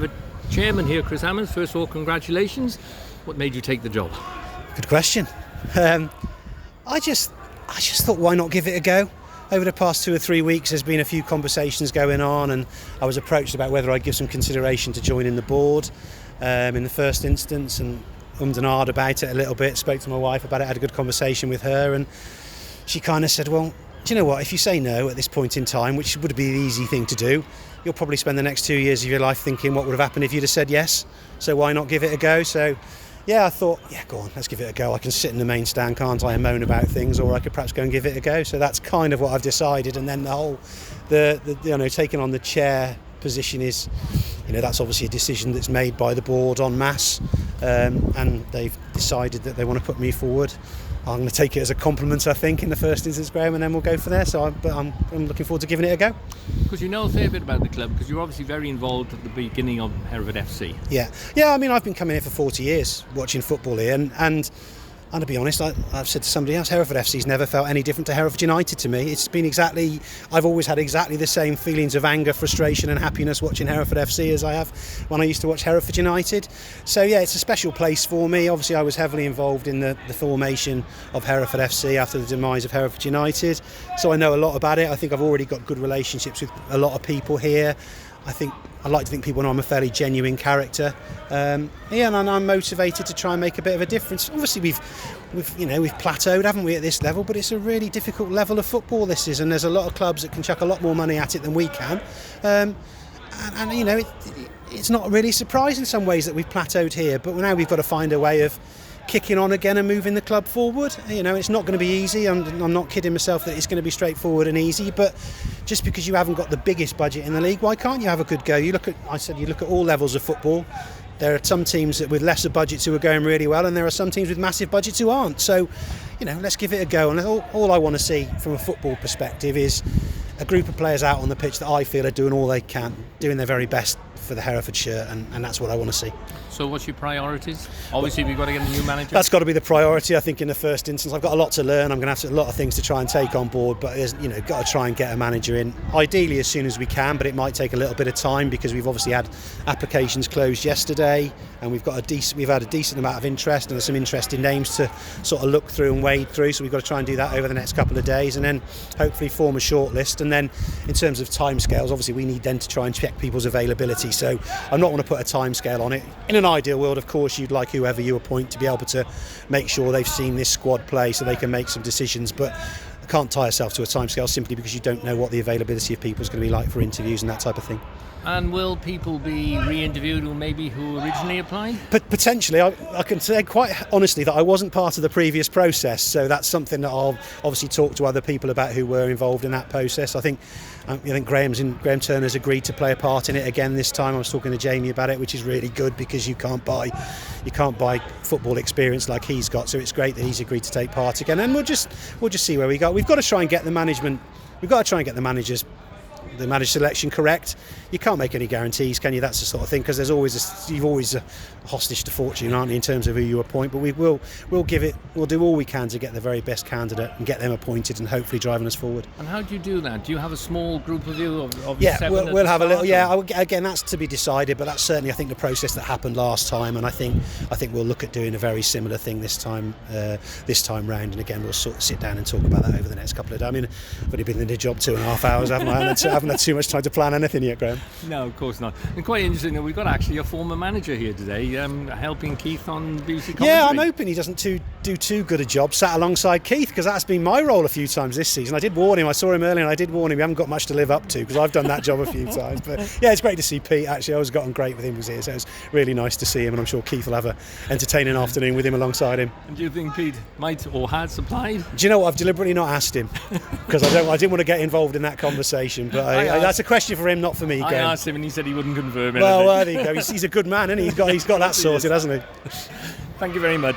The chairman here, Chris Ammonds. First of all, congratulations. What made you take the job? Good question. I just thought, why not give it a go? Over the past 2 or 3 weeks, there's been a few conversations going on, and I was approached about whether I'd give some consideration to joining the board in the first instance, and and ahed about it a little bit. Spoke to my wife about it, had a good conversation with her, and she kind of said, well, do you know what, if you say no at this point in time, which would be the easy thing to do, you'll probably spend the next 2 years of your life thinking what would have happened if you'd have said yes, so why not give it a go? So yeah, I thought, yeah, go on, let's give it a go. I can sit in the main stand, can't I, and moan about things, or I could perhaps go and give it a go. So that's kind of what I've decided. And then the whole, taking on the chair position is, that's obviously a decision that's made by the board en masse, and they've decided that they want to put me forward. I'm going to take it as a compliment, I think, in the first instance, Graham, and then we'll go from there. So I'm looking forward to giving it a go. Because you know a fair bit about the club, because you're obviously very involved at the beginning of Hereford FC. Yeah. I mean, I've been coming here for 40 years watching football here, and to be honest, I've said to somebody else, Hereford FC's never felt any different to Hereford United to me. It's been I've always had exactly the same feelings of anger, frustration and happiness watching Hereford FC as I have when I used to watch Hereford United. So yeah, it's a special place for me. Obviously I was heavily involved in the formation of Hereford FC after the demise of Hereford United. So I know a lot about it. I think I've already got good relationships with a lot of people here. I like to think people know I'm a fairly genuine character, and I'm motivated to try and make a bit of a difference. Obviously, we've plateaued, haven't we, at this level? But it's a really difficult level of football, this is, and there's a lot of clubs that can chuck a lot more money at it than we can. It's not really surprising in some ways that we've plateaued here, but now we've got to find a way of kicking on again and moving the club forward. It's not going to be easy. I'm not kidding myself that it's going to be straightforward and easy, but just because you haven't got the biggest budget in the league, why can't you have a good go? You look at all levels of football. There are some teams with lesser budgets who are going really well, and there are some teams with massive budgets who aren't. So, let's give it a go. And all I want to see from a football perspective is a group of players out on the pitch that I feel are doing all they can, doing their very best for the Hereford shirt, and that's what I want to see. So what's your priorities? Obviously we've got to get a new manager. That's got to be the priority, I think, in the first instance. I've got a lot to learn. I'm going to have a lot of things to try and take on board, but got to try and get a manager in, ideally as soon as we can, but it might take a little bit of time because we've obviously had applications closed yesterday, and we've had a decent amount of interest, and there's some interesting names to sort of look through and wade through, so we've got to try and do that over the next couple of days, and then hopefully form a shortlist. And then in terms of timescales, obviously we need then to try and check people's availability, so I'm not going to put a timescale on it. In an ideal world, of course, you'd like whoever you appoint to be able to make sure they've seen this squad play so they can make some decisions, but I can't tie yourself to a timescale simply because you don't know what the availability of people is going to be like for interviews and that type of thing. And will people be re-interviewed who originally applied? But potentially, I can say quite honestly that I wasn't part of the previous process, so that's something that I'll obviously talk to other people about who were involved in that process. I think Graham Turner's agreed to play a part in it again this time. I was talking to Jamie about it, which is really good because you can't buy football experience like he's got. So it's great that he's agreed to take part again, and we'll just see where we go. We've got to try and get the management. We've got to try and get the manager selection correct. You can't make any guarantees, can you? That's the sort of thing, because you're always a hostage to fortune, aren't you, in terms of who you appoint. But we'll do all we can to get the very best candidate and get them appointed and hopefully driving us forward. And how do you do that? Do you have a small group of you of yeah, seven? We'll have a little. Yeah, again, that's to be decided, but that's certainly, I think, the process that happened last time, and I think we'll look at doing a very similar thing this time round. And again, we'll sort of sit down and talk about that over the next couple of days. I mean, I've only been in the job 2.5 hours, haven't I? I haven't had too much time to plan anything yet, Graham. No, of course not. And quite interesting that we've got actually a former manager here today, helping Keith on BBC commentary. Yeah, I'm hoping he doesn't do too good a job sat alongside Keith, because that's been my role a few times this season. I did warn him. I saw him earlier and I did warn him. We haven't got much to live up to because I've done that job a few times. But yeah, it's great to see Pete. Actually, I always gotten great with him. Was here, so it was really nice to see him, and I'm sure Keith will have an entertaining afternoon with him alongside him. And do you think Pete might or has applied? Do you know what? I've deliberately not asked him because I didn't want to get involved in that conversation. But that's a question for him, not for me. I asked him and he said he wouldn't confirm anything. Well, there you go. He's a good man, isn't he? He's got that sorted, hasn't he? Thank you very much.